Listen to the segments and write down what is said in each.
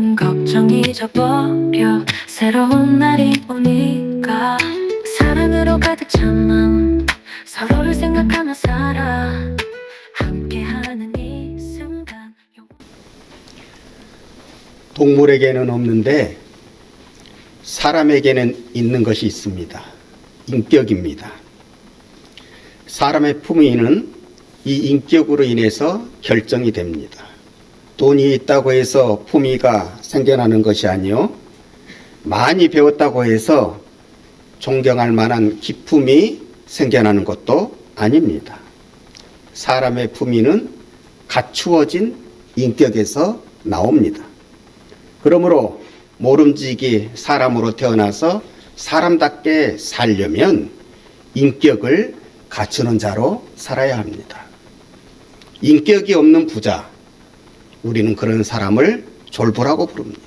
모든 걱정 잊어버려 새로운 날이 오니까 사랑으로 가득 찬 마음 서로를 생각하며 살아 함께하는 이 순간. 동물에게는 없는데 사람에게는 있는 것이 있습니다. 인격입니다. 사람의 품위는 이 인격으로 인해서 결정이 됩니다. 돈이 있다고 해서 품위가 생겨나는 것이 아니요, 많이 배웠다고 해서 존경할 만한 기품이 생겨나는 것도 아닙니다. 사람의 품위는 갖추어진 인격에서 나옵니다. 그러므로 모름지기 사람으로 태어나서 사람답게 살려면 인격을 갖추는 자로 살아야 합니다. 인격이 없는 부자, 우리는 그런 사람을 졸부라고 부릅니다.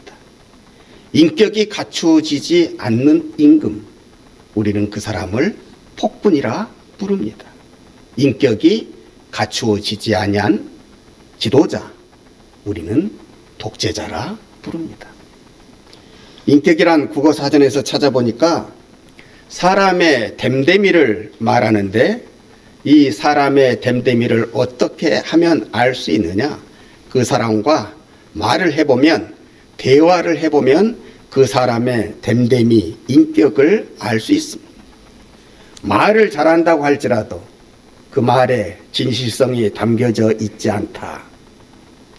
인격이 갖추어지지 않는 임금, 우리는 그 사람을 폭군이라 부릅니다. 인격이 갖추어지지 아니한 지도자, 우리는 독재자라 부릅니다. 인격이란 국어사전에서 찾아보니까 사람의 됨됨이를 말하는데, 이 사람의 됨됨이를 어떻게 하면 알 수 있느냐? 그 사람과 말을 해보면, 대화를 해보면 그 사람의 됨됨이, 인격을 알 수 있습니다. 말을 잘한다고 할지라도 그 말에 진실성이 담겨져 있지 않다,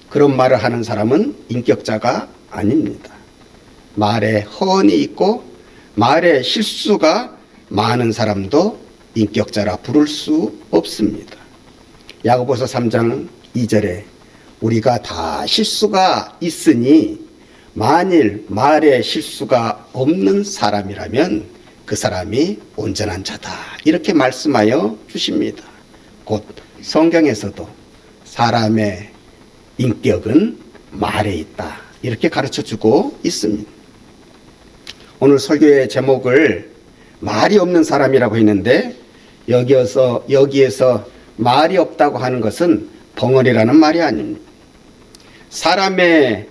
그런 말을 하는 사람은 인격자가 아닙니다. 말에 허언이 있고 말에 실수가 많은 사람도 인격자라 부를 수 없습니다. 야고보서 3장 2절에 우리가 다 실수가 있으니 만일 말에 실수가 없는 사람이라면 그 사람이 온전한 자다, 이렇게 말씀하여 주십니다. 곧 성경에서도 사람의 인격은 말에 있다, 이렇게 가르쳐주고 있습니다. 오늘 설교의 제목을 말이 없는 사람이라고 했는데, 여기에서 말이 없다고 하는 것은 벙어리라는 말이 아닙니다. 사람의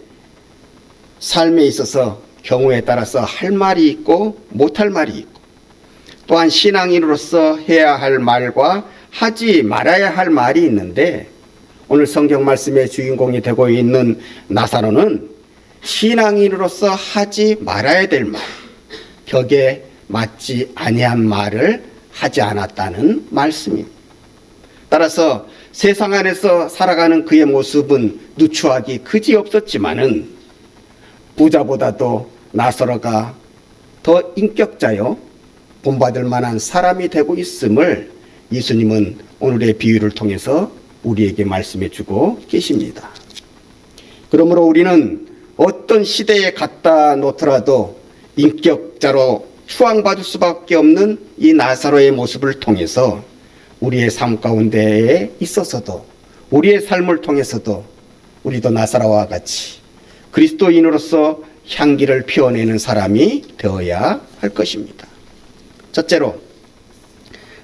삶에 있어서 경우에 따라서 할 말이 있고 못할 말이 있고, 또한 신앙인으로서 해야 할 말과 하지 말아야 할 말이 있는데, 오늘 성경 말씀의 주인공이 되고 있는 나사로는 신앙인으로서 하지 말아야 될 말, 격에 맞지 아니한 말을 하지 않았다는 말씀입니다. 따라서 세상 안에서 살아가는 그의 모습은 누추하기 그지없었지만은 부자보다도 나사로가 더 인격자요, 본받을 만한 사람이 되고 있음을 예수님은 오늘의 비유를 통해서 우리에게 말씀해 주고 계십니다. 그러므로 우리는 어떤 시대에 갖다 놓더라도 인격자로 추앙받을 수밖에 없는 이 나사로의 모습을 통해서 우리의 삶 가운데에 있어서도, 우리의 삶을 통해서도 우리도 나사로와 같이 그리스도인으로서 향기를 피워내는 사람이 되어야 할 것입니다. 첫째로,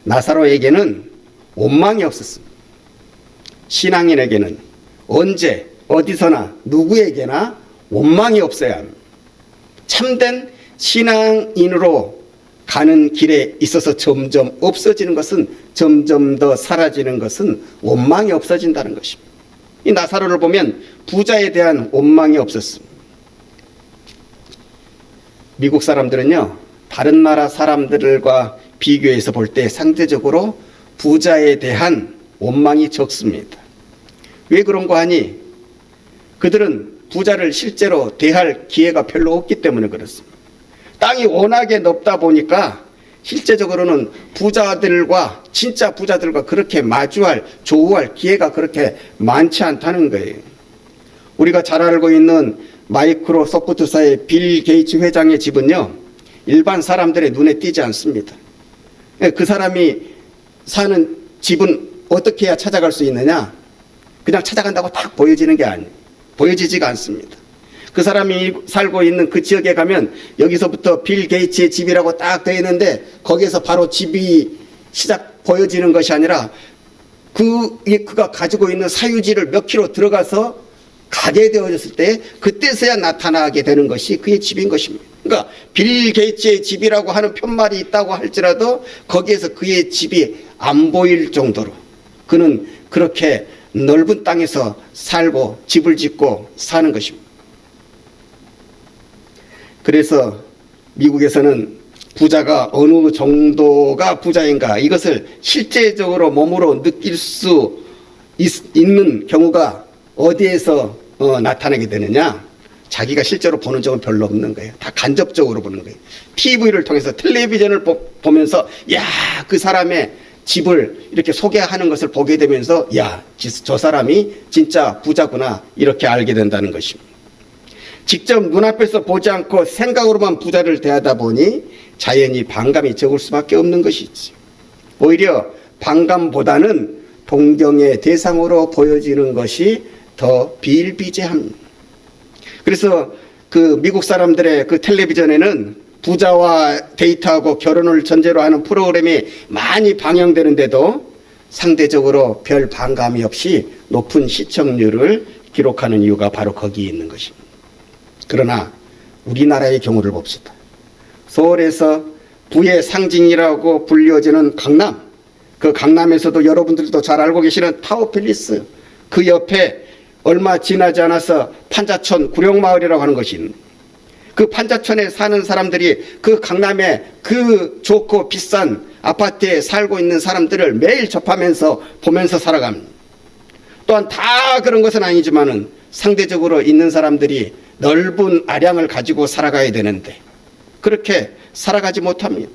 나사로에게는 원망이 없었습니다. 신앙인에게는 언제 어디서나 누구에게나 원망이 없어야 합니다. 참된 신앙인으로 가는 길에 있어서 점점 없어지는 것은, 점점 더 사라지는 것은 원망이 없어진다는 것입니다. 이 나사로를 보면 부자에 대한 원망이 없었습니다. 미국 사람들은요, 다른 나라 사람들과 비교해서 볼 때 상대적으로 부자에 대한 원망이 적습니다. 왜 그런가 하니, 그들은 부자를 실제로 대할 기회가 별로 없기 때문에 그렇습니다. 땅이 워낙에 넓다 보니까 실제적으로는 부자들과, 진짜 부자들과 그렇게 마주할, 조우할 기회가 그렇게 많지 않다는 거예요. 우리가 잘 알고 있는 마이크로소프트사의 빌 게이츠 회장의 집은요, 일반 사람들의 눈에 띄지 않습니다. 그 사람이 사는 집은 어떻게 해야 찾아갈 수 있느냐? 그냥 찾아간다고 딱 보여지지가 않습니다. 그 사람이 살고 있는 그 지역에 가면 여기서부터 빌 게이츠의 집이라고 딱 되어 있는데, 거기에서 바로 집이 보여지는 것이 아니라 그가 가지고 있는 사유지를 몇 킬로 들어가서 가게 되어졌을 때 그때서야 나타나게 되는 것이 그의 집인 것입니다. 그러니까 빌 게이츠의 집이라고 하는 편말이 있다고 할지라도 거기에서 그의 집이 안 보일 정도로 그는 그렇게 넓은 땅에서 살고 집을 짓고 사는 것입니다. 그래서 미국에서는 부자가 어느 정도가 부자인가 이것을 실제적으로 몸으로 느낄 수 있는 경우가 어디에서 나타나게 되느냐? 자기가 실제로 보는 적은 별로 없는 거예요. 다 간접적으로 보는 거예요. TV를 통해서 텔레비전을 보면서 야, 그 사람의 집을 이렇게 소개하는 것을 보게 되면서 야, 저 사람이 진짜 부자구나 이렇게 알게 된다는 것입니다. 직접 눈앞에서 보지 않고 생각으로만 부자를 대하다 보니 자연히 반감이 적을 수밖에 없는 것이지. 오히려 반감보다는 동경의 대상으로 보여지는 것이 더 비일비재합니다. 그래서 그 미국 사람들의 그 텔레비전에는 부자와 데이트하고 결혼을 전제로 하는 프로그램이 많이 방영되는데도 상대적으로 별 반감이 없이 높은 시청률을 기록하는 이유가 바로 거기에 있는 것입니다. 그러나 우리나라의 경우를 봅시다. 서울에서 부의 상징이라고 불려지는 강남, 그 강남에서도 여러분들도 잘 알고 계시는 타워팰리스, 그 옆에 얼마 지나지 않아서 판자촌 구룡마을이라고 하는 것이 있는, 그 판자촌에 사는 사람들이 그 강남에 그 좋고 비싼 아파트에 살고 있는 사람들을 매일 접하면서 보면서 살아갑니다. 또한 다 그런 것은 아니지만은 상대적으로 있는 사람들이 넓은 아량을 가지고 살아가야 되는데 그렇게 살아가지 못합니다.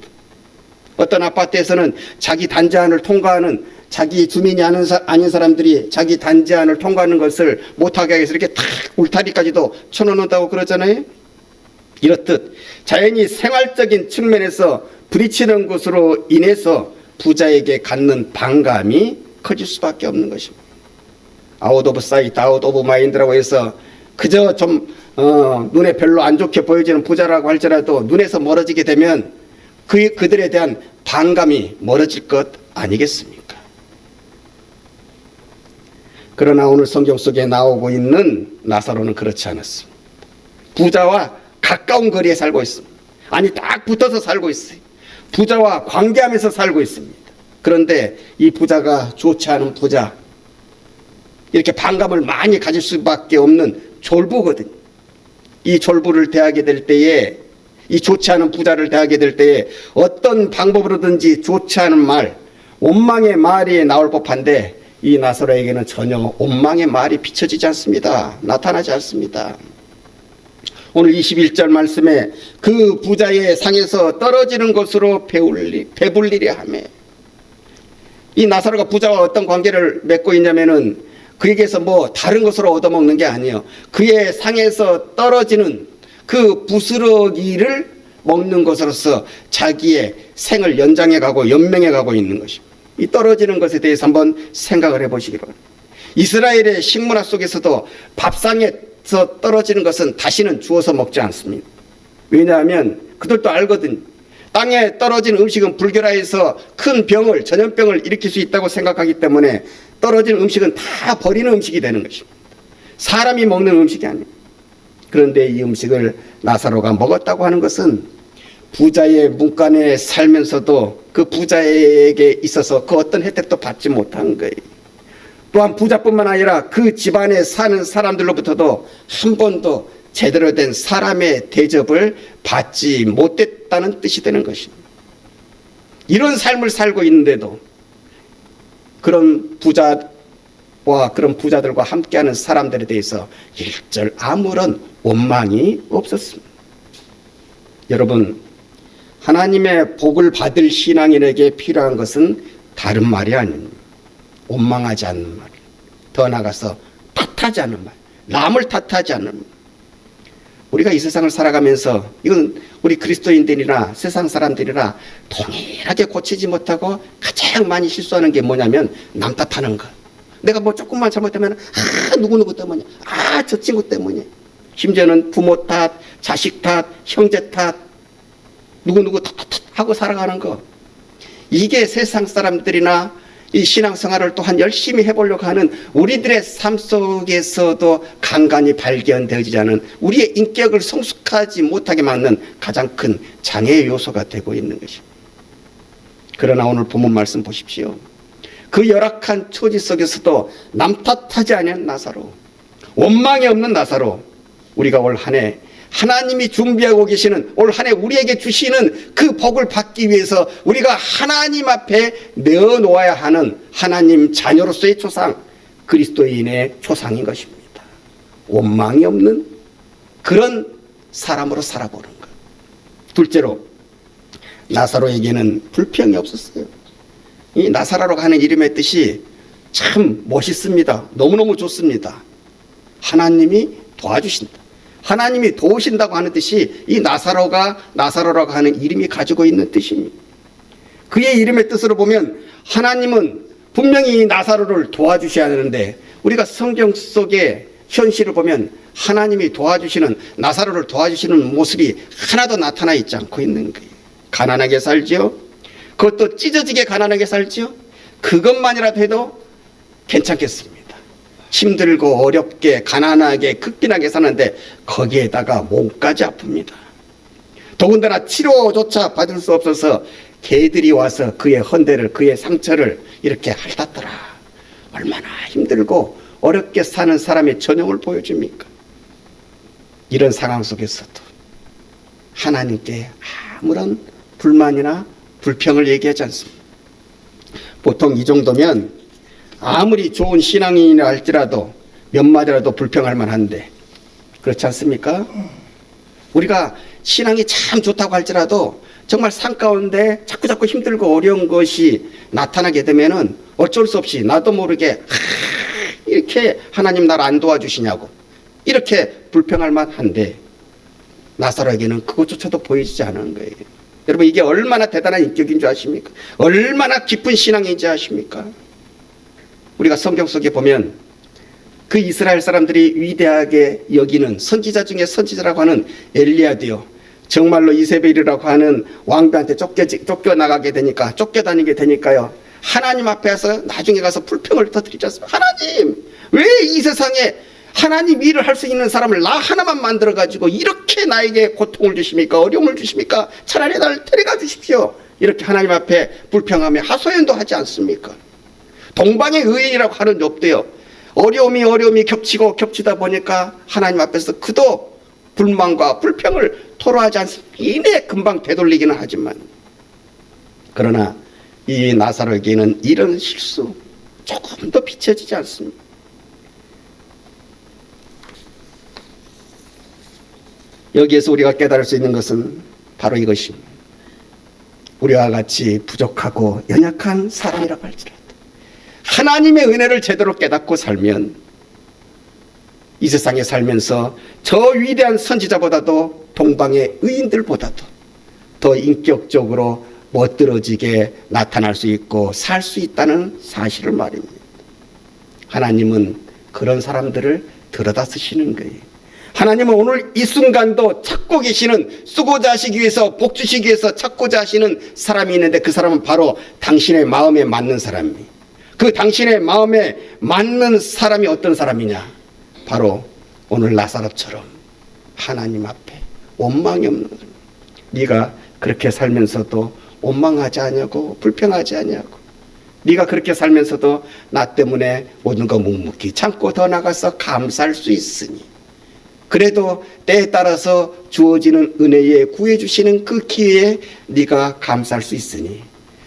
어떤 아파트에서는 자기 단지안을 통과하는, 자기 주민이 아닌 사람들이 자기 단지안을 통과하는 것을 못하게 하기 위해서 이렇게 탁 울타리까지도 쳐놓는다고 그러잖아요. 이렇듯 자연히 생활적인 측면에서 부딪히는 것으로 인해서 부자에게 갖는 반감이 커질 수밖에 없는 것입니다. 아웃 오브 사이트, 아웃 오브 마인드라고 해서 그저 좀 눈에 별로 안 좋게 보여지는 부자라고 할지라도 눈에서 멀어지게 되면 그들에 대한 반감이 멀어질 것 아니겠습니까? 그러나 오늘 성경 속에 나오고 있는 나사로는 그렇지 않았습니다. 부자와 가까운 거리에 살고 있습니다. 아니, 딱 붙어서 살고 있어요. 부자와 관계하면서 살고 있습니다. 그런데 이 부자가 좋지 않은 부자, 이렇게 반감을 많이 가질 수밖에 없는 졸부거든요. 이 졸부를 대하게 될 때에, 이 좋지 않은 부자를 대하게 될 때에 어떤 방법으로든지 좋지 않은 말, 원망의 말이 나올 법한데 이 나사로에게는 전혀 원망의 말이 비춰지지 않습니다. 나타나지 않습니다. 오늘 21절 말씀에 그 부자의 상에서 떨어지는 것으로 배불리려 하며, 이 나사로가 부자와 어떤 관계를 맺고 있냐면은 그에게서 뭐 다른 것으로 얻어먹는 게 아니에요. 그의 상에서 떨어지는 그 부스러기를 먹는 것으로서 자기의 생을 연장해 가고 연명해 가고 있는 것입니다. 이 떨어지는 것에 대해서 한번 생각을 해보시기 바랍니다. 이스라엘의 식문화 속에서도 밥상에서 떨어지는 것은 다시는 주워서 먹지 않습니다. 왜냐하면 그들도 알거든요. 땅에 떨어진 음식은 불결하여서 큰 병을, 전염병을 일으킬 수 있다고 생각하기 때문에 떨어진 음식은 다 버리는 음식이 되는 것입니다. 사람이 먹는 음식이 아닙니다. 그런데 이 음식을 나사로가 먹었다고 하는 것은 부자의 문간에 살면서도 그 부자에게 있어서 그 어떤 혜택도 받지 못한 거예요. 또한 부자뿐만 아니라 그 집안에 사는 사람들로부터도 한 번도 제대로 된 사람의 대접을 받지 못했다는 뜻이 되는 것입니다. 이런 삶을 살고 있는데도 그런 부자와 그런 부자들과 함께하는 사람들에 대해서 일절 아무런 원망이 없었습니다. 여러분, 하나님의 복을 받을 신앙인에게 필요한 것은 다른 말이 아닙니다. 원망하지 않는 말, 더 나아가서 탓하지 않는 말, 남을 탓하지 않는 말. 우리가 이 세상을 살아가면서 이건 우리 그리스도인들이나 세상 사람들이나 동일하게 고치지 못하고 가장 많이 실수하는 게 뭐냐면 남 탓하는 거. 내가 뭐 조금만 잘못되면 누구누구 때문이야, 저 친구 때문이야. 심지어는 부모 탓, 자식 탓, 형제 탓, 누구누구 탓 하고 살아가는 거. 이게 세상 사람들이나 이 신앙생활을 또한 열심히 해보려고 하는 우리들의 삶 속에서도 간간히 발견되지 않은 우리의 인격을 성숙하지 못하게 막는 가장 큰 장애의 요소가 되고 있는 것입니다. 그러나 오늘 본문 말씀 보십시오. 그 열악한 처지 속에서도 남 탓하지 않은 나사로, 원망이 없는 나사로, 우리가 올 한 해 하나님이 준비하고 계시는 올 한 해 우리에게 주시는 그 복을 받기 위해서 우리가 하나님 앞에 내어놓아야 하는 하나님 자녀로서의 초상, 그리스도인의 초상인 것입니다. 원망이 없는 그런 사람으로 살아보는 것. 둘째로, 나사로에게는 불평이 없었어요. 이 나사로라고 하는 이름의 뜻이 참 멋있습니다. 너무너무 좋습니다. 하나님이 도와주신다. 하나님이 도우신다고 하는 뜻이 이 나사로라고 하는 이름이 가지고 있는 뜻입니다. 그의 이름의 뜻으로 보면 하나님은 분명히 이 나사로를 도와주셔야 하는데, 우리가 성경 속의 현실을 보면 하나님이 도와주시는, 나사로를 도와주시는 모습이 하나도 나타나 있지 않고 있는 거예요. 가난하게 살지요. 그것도 찢어지게 가난하게 살지요. 그것만이라도 해도 괜찮겠습니다. 힘들고 어렵게 가난하게 극빈하게 사는데 거기에다가 몸까지 아픕니다. 더군다나 치료조차 받을 수 없어서 개들이 와서 그의 헌대를, 그의 상처를 이렇게 핥았더라. 얼마나 힘들고 어렵게 사는 사람의 전형을 보여줍니까? 이런 상황 속에서도 하나님께 아무런 불만이나 불평을 얘기하지 않습니다. 보통 이 정도면 아무리 좋은 신앙인이라 할지라도 몇 마디라도 불평할 만한데, 그렇지 않습니까? 우리가 신앙이 참 좋다고 할지라도 정말 삶 가운데 자꾸 힘들고 어려운 것이 나타나게 되면은 어쩔 수 없이 나도 모르게 이렇게 하나님 나를 안 도와주시냐고 이렇게 불평할 만한데, 나사로에게는 그것조차도 보이지 않은 거예요. 여러분, 이게 얼마나 대단한 인격인 줄 아십니까? 얼마나 깊은 신앙인지 아십니까? 우리가 성경 속에 보면 그 이스라엘 사람들이 위대하게 여기는 선지자 중에 선지자라고 하는 엘리야도요, 정말로 이세벨이라고 하는 왕비한테 쫓겨나가게 되니까, 쫓겨다니게 되니까요, 하나님 앞에서 나중에 가서 불평을 터뜨리지 않습니까? 하나님, 왜 이 세상에 하나님 일을 할 수 있는 사람을 나 하나만 만들어가지고 이렇게 나에게 고통을 주십니까? 어려움을 주십니까? 차라리 나를 데려가 주십시오. 이렇게 하나님 앞에 불평하며 하소연도 하지 않습니까? 동방의 의인이라고 하는 욥도요, 어려움이 겹치다 보니까 하나님 앞에서 그도 불만과 불평을 토로하지 않습니다. 이내 금방 되돌리기는 하지만, 그러나 이 나사로에게는 이런 실수 조금도 비춰지지 않습니다. 여기에서 우리가 깨달을 수 있는 것은 바로 이것입니다. 우리와 같이 부족하고 연약한 사람이라고 할지라도 하나님의 은혜를 제대로 깨닫고 살면 이 세상에 살면서 저 위대한 선지자보다도 동방의 의인들보다도 더 인격적으로 멋들어지게 나타날 수 있고 살 수 있다는 사실을 말입니다. 하나님은 그런 사람들을 들여다 쓰시는 거예요. 하나님은 오늘 이 순간도 찾고 계시는, 쓰고자 하시기 위해서, 복 주시기 위해서 찾고자 하시는 사람이 있는데, 그 사람은 바로 당신의 마음에 맞는 사람이에요. 그 당신의 마음에 맞는 사람이 어떤 사람이냐? 바로 오늘 나사로처럼 하나님 앞에 원망이 없는 사람. 네가 그렇게 살면서도 원망하지 않냐고, 불평하지 않냐고. 네가 그렇게 살면서도 나 때문에 모든 거 묵묵히 참고 더 나가서 감사할 수 있으니, 그래도 때에 따라서 주어지는 은혜에 구해주시는 그 기회에 네가 감사할 수 있으니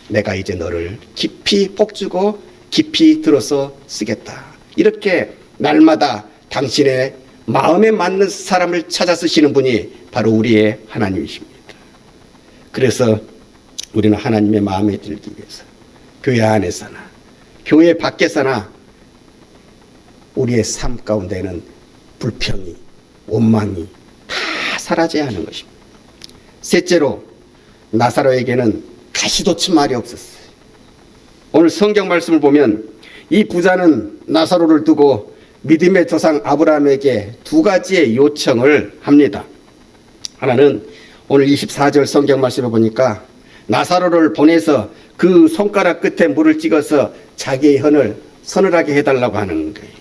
내가 이제 너를 깊이 복주고 깊이 들어서 쓰겠다. 이렇게 날마다 당신의 마음에 맞는 사람을 찾아 쓰시는 분이 바로 우리의 하나님이십니다. 그래서 우리는 하나님의 마음에 들기 위해서 교회 안에서나 교회 밖에서나 우리의 삶 가운데는 불평이, 원망이 다 사라져야 하는 것입니다. 셋째로, 나사로에게는 가시도 치말이 없었어요. 오늘 성경 말씀을 보면 이 부자는 나사로를 두고 믿음의 조상 아브라함에게 두 가지의 요청을 합니다. 하나는 오늘 24절 성경 말씀을 보니까 나사로를 보내서 그 손가락 끝에 물을 찍어서 자기의 헌을 서늘하게 해달라고 하는 거예요.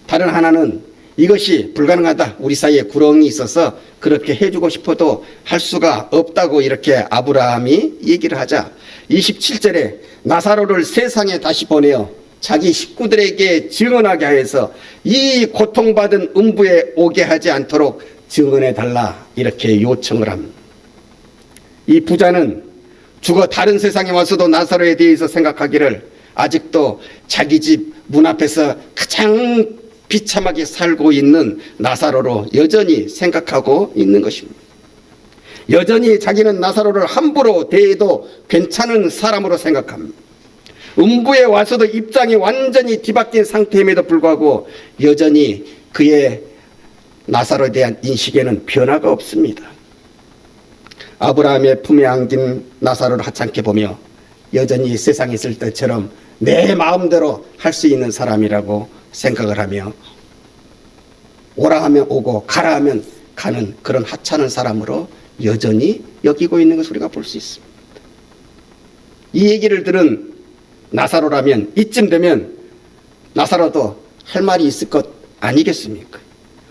다른 하나는 이것이 불가능하다. 우리 사이에 구렁이 있어서 그렇게 해주고 싶어도 할 수가 없다고 이렇게 아브라함이 얘기를 하자 27절에 나사로를 세상에 다시 보내어 자기 식구들에게 증언하게 하여서 이 고통받은 음부에 오게 하지 않도록 증언해 달라 이렇게 요청을 합니다. 이 부자는 죽어 다른 세상에 와서도 나사로에 대해서 생각하기를 아직도 자기 집 문 앞에서 가장 비참하게 살고 있는 나사로로 여전히 생각하고 있는 것입니다. 여전히 자기는 나사로를 함부로 대해도 괜찮은 사람으로 생각합니다. 음부에 와서도 입장이 완전히 뒤바뀐 상태임에도 불구하고 여전히 그의 나사로에 대한 인식에는 변화가 없습니다. 아브라함의 품에 안긴 나사로를 하찮게 보며 여전히 세상에 있을 때처럼 내 마음대로 할 수 있는 사람이라고 생각을 하며 오라 하면 오고 가라 하면 가는 그런 하찮은 사람으로 여전히 여기고 있는 것을 우리가 볼 수 있습니다. 이 얘기를 들은 나사로라면 이쯤 되면 나사로도 할 말이 있을 것 아니겠습니까?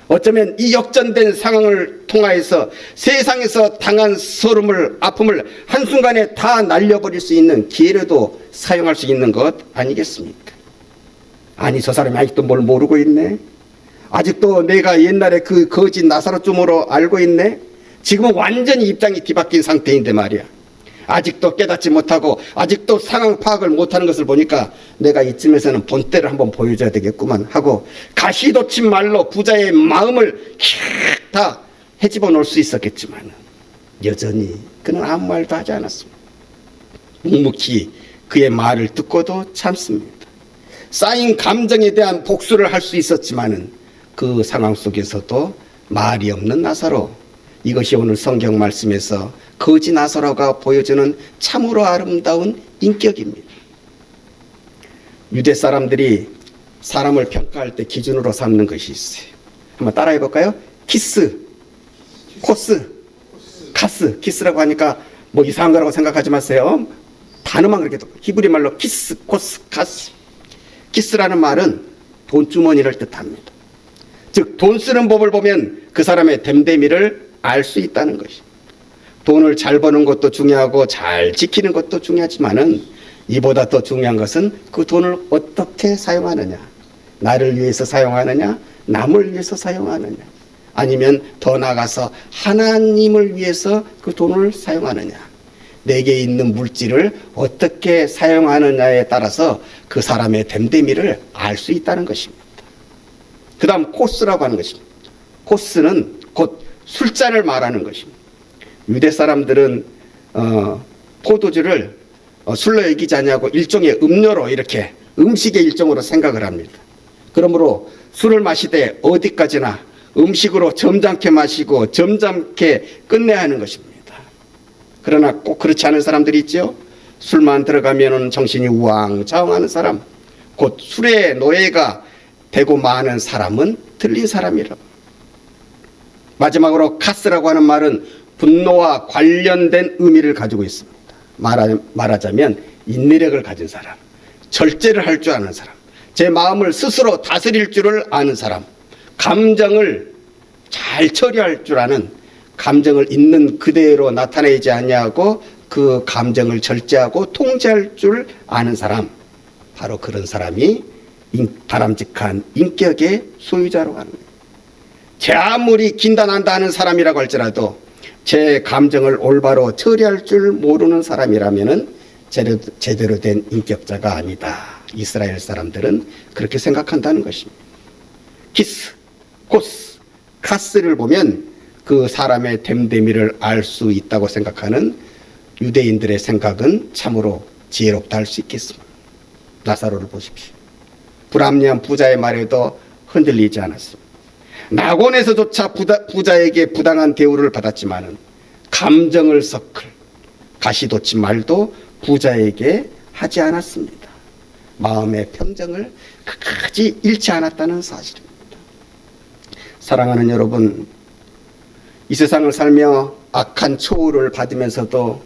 어쩌면 이 역전된 상황을 통하여서 세상에서 당한 소름을 아픔을 한순간에 다 날려버릴 수 있는 기회로도 사용할 수 있는 것 아니겠습니까? 아니 저 사람이 아직도 뭘 모르고 있네. 아직도 내가 옛날에 그 거짓 나사로쯤으로 알고 있네. 지금은 완전히 입장이 뒤바뀐 상태인데 말이야. 아직도 깨닫지 못하고 아직도 상황 파악을 못하는 것을 보니까 내가 이쯤에서는 본때를 한번 보여줘야 되겠구만 하고 가시돋친 말로 부자의 마음을 다 헤집어 놓을 수 있었겠지만 여전히 그는 아무 말도 하지 않았습니다. 묵묵히 그의 말을 듣고도 참습니다. 쌓인 감정에 대한 복수를 할 수 있었지만은 그 상황 속에서도 말이 없는 나사로, 이것이 오늘 성경 말씀에서 거지 나사로가 보여주는 참으로 아름다운 인격입니다. 유대 사람들이 사람을 평가할 때 기준으로 삼는 것이 있어요. 한번 따라해 볼까요? 키스, 코스, 카스. 키스라고 하니까 뭐 이상한 거라고 생각하지 마세요. 단어만 그렇게 히브리 말로 키스, 코스, 카스. 키스라는 말은 돈주머니를 뜻합니다. 즉 돈 쓰는 법을 보면 그 사람의 됨됨이를 알 수 있다는 것입니다. 돈을 잘 버는 것도 중요하고 잘 지키는 것도 중요하지만은 이보다 더 중요한 것은 그 돈을 어떻게 사용하느냐. 나를 위해서 사용하느냐, 남을 위해서 사용하느냐, 아니면 더 나아가서 하나님을 위해서 그 돈을 사용하느냐. 내게 있는 물질을 어떻게 사용하느냐에 따라서 그 사람의 됨됨이를 알 수 있다는 것입니다. 그 다음 코스라고 하는 것입니다. 코스는 곧 술잔을 말하는 것입니다. 유대 사람들은 포도주를 술로 여기지 않냐고 일종의 음료로 이렇게 음식의 일종으로 생각을 합니다. 그러므로 술을 마시되 어디까지나 음식으로 점잖게 마시고 점잖게 끝내야 하는 것입니다. 그러나 꼭 그렇지 않은 사람들이 있죠. 술만 들어가면 정신이 우왕좌왕하는 사람, 곧 술의 노예가 되고 마는 사람은 틀린 사람이라고. 마지막으로 카스라고 하는 말은 분노와 관련된 의미를 가지고 있습니다. 말하자면 인내력을 가진 사람, 절제를 할 줄 아는 사람, 제 마음을 스스로 다스릴 줄을 아는 사람, 감정을 잘 처리할 줄 아는, 감정을 있는 그대로 나타내지 아니하고 그 감정을 절제하고 통제할 줄 아는 사람, 바로 그런 사람이 바람직한 인격의 소유자로 하는 거예요. 제 아무리 긴단한다 하는 사람이라고 할지라도 제 감정을 올바로 처리할 줄 모르는 사람이라면은 제대로 된 인격자가 아니다. 이스라엘 사람들은 그렇게 생각한다는 것입니다. 키스, 코스, 카스를 보면 그 사람의 됨됨이를 알 수 있다고 생각하는 유대인들의 생각은 참으로 지혜롭다 할 수 있겠습니다. 나사로를 보십시오. 불합리한 부자의 말에도 흔들리지 않았습니다. 낙원에서조차 부자에게 부당한 대우를 받았지만은 감정을 섞을 가시돋친 말도 부자에게 하지 않았습니다. 마음의 평정을 끝까지 잃지 않았다는 사실입니다. 사랑하는 여러분, 이 세상을 살며 악한 초우를 받으면서도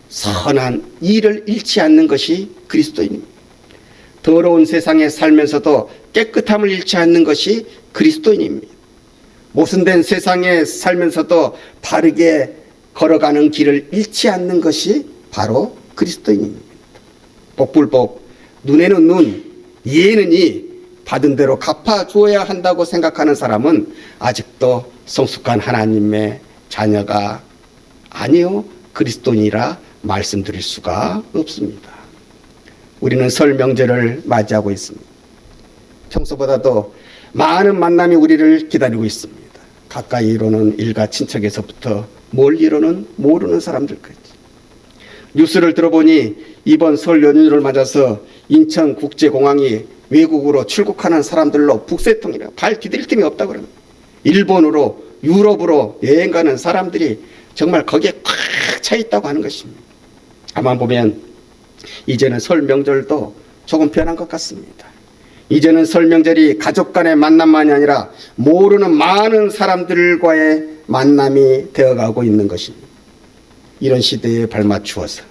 선한 일을 잃지 않는 것이 그리스도인입니다. 더러운 세상에 살면서도 깨끗함을 잃지 않는 것이 그리스도인입니다. 모순된 세상에 살면서도 바르게 걸어가는 길을 잃지 않는 것이 바로 그리스도인입니다. 복불복, 눈에는 눈, 이에는 이, 받은 대로 갚아주어야 한다고 생각하는 사람은 아직도 성숙한 하나님의 자녀가 아니요 그리스도인이라 말씀드릴 수가 없습니다. 우리는 설 명절을 맞이하고 있습니다. 평소보다도 많은 만남이 우리를 기다리고 있습니다. 가까이로는 일가 친척에서부터 멀리로는 모르는 사람들까지. 뉴스를 들어보니 이번 설 연휴를 맞아서 인천국제공항이 외국으로 출국하는 사람들로 북새통이라 발 디딜 틈이 없다고 그럽니다. 일본으로 유럽으로 여행 가는 사람들이 정말 거기에 꽉 차 있다고 하는 것입니다. 가만 보면 이제는 설 명절도 조금 변한 것 같습니다. 이제는 설 명절이 가족 간의 만남만이 아니라 모르는 많은 사람들과의 만남이 되어가고 있는 것입니다. 이런 시대에 발맞추어서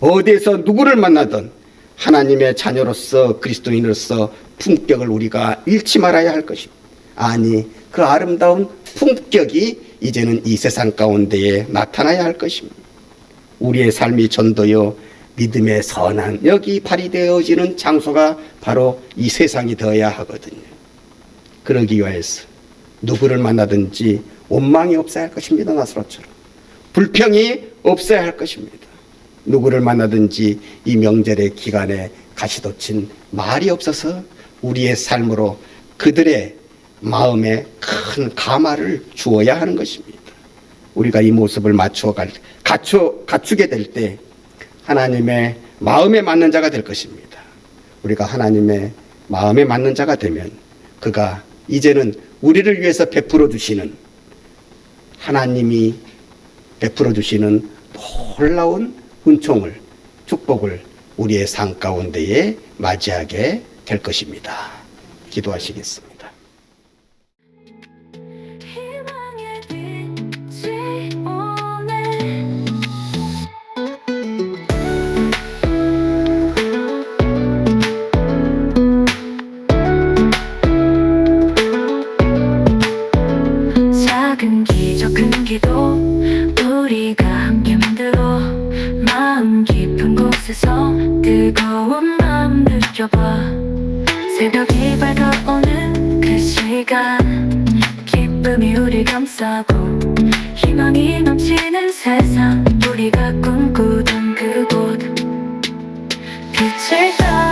어디에서 누구를 만나든 하나님의 자녀로서 그리스도인으로서 품격을 우리가 잃지 말아야 할 것입니다. 아니 그 아름다운 품격이 이제는 이 세상 가운데에 나타나야 할 것입니다. 우리의 삶이 전도여 믿음의 선한 역이 발휘되어지는 장소가 바로 이 세상이 되어야 하거든요. 그러기 위해서 누구를 만나든지 원망이 없어야 할 것입니다. 나사로처럼 불평이 없어야 할 것입니다. 누구를 만나든지 이 명절의 기간에 가시돋친 말이 없어서 우리의 삶으로 그들의 마음에 큰 감화를 주어야 하는 것입니다. 우리가 이 모습을 갖추게 될 때 하나님의 마음에 맞는 자가 될 것입니다. 우리가 하나님의 마음에 맞는 자가 되면 그가 이제는 우리를 위해서 베풀어 주시는 하나님이 베풀어 주시는 놀라운 은총을 축복을 우리의 삶 가운데에 맞이하게 될 것입니다. 기도하시겠습니다. 희망의 빛이 오네. 작은 기적 큰 기도 우리가 함께 만들어 마음 깊은 곳에서 뜨거운 마음 느껴봐. 새벽이 밝아오는 그 시간 기쁨이 우리 감싸고 희망이 넘치는 세상 우리가 꿈꾸던 그곳 빛을 따라